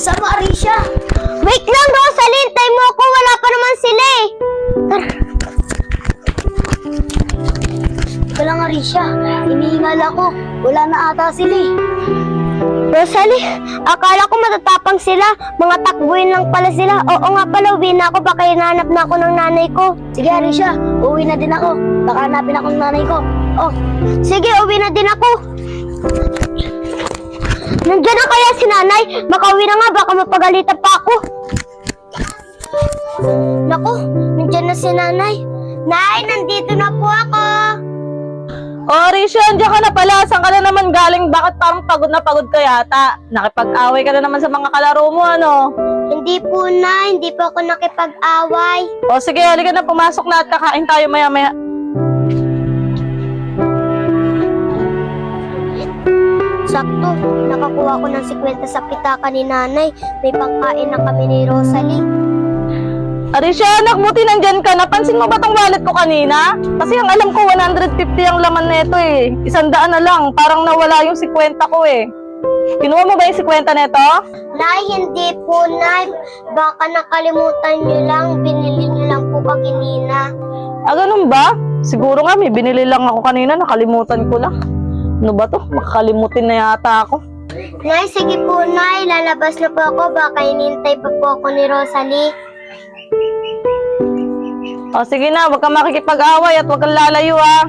Bilisan mo, Arisha. Wait lang, Rosalie! Hintay mo ako! Wala pa naman sila eh! Ika lang, Arisha. Hinihingal ako. Wala na ata sila eh. Rosalie, akala ko matatapang sila. Mga takbuhin lang pala sila. Oo nga pala, uwi na ako. Baka hinahanap na ako ng nanay ko. Sige, Arisha. Uwi na din ako. Baka hanapin ako ng nanay ko. Oh, sige, uwi na din ako. Nandiyan na kaya si nanay? Makauwi na nga, baka mapagalitan pa ako. Naku, nandiyan na si nanay. Nay, nandito na po ako. Oh, Risha, andiyan ka na pala. Saan ka na naman galing? Bakit parang pagod na pagod ka yata? Nakipag-away ka na naman sa mga kalaro mo, ano? Hindi po na, hindi po ako nakipag-away. O sige, halika na, pumasok na at kakain tayo maya-maya. Sakto, nakakuha ko ng 50 sa pitaka ni nanay. May pangkain na kami ni Rosalie. Arisha, anak, buti nandyan ka. Napansin mo ba tong wallet ko kanina? Kasi ang alam ko, 150 ang laman nito eh. 100 na lang. Parang nawala yung 50 ko eh. Kinuha mo ba yung 50 neto? Nay, hindi po, Nay. Baka nakalimutan nyo lang. Binili nyo lang po kaginina. Ah, ganun ba? Siguro nga, may binili lang ako kanina. Nakalimutan ko lang. Ano ba to? Makakalimutin na yata ako. Nay, sige po, Nay. Lalabas na po ako. Baka hinintay pa po ako ni Rosalie. O sige na, huwag kang makikipag-away at huwag kang lalayo ah.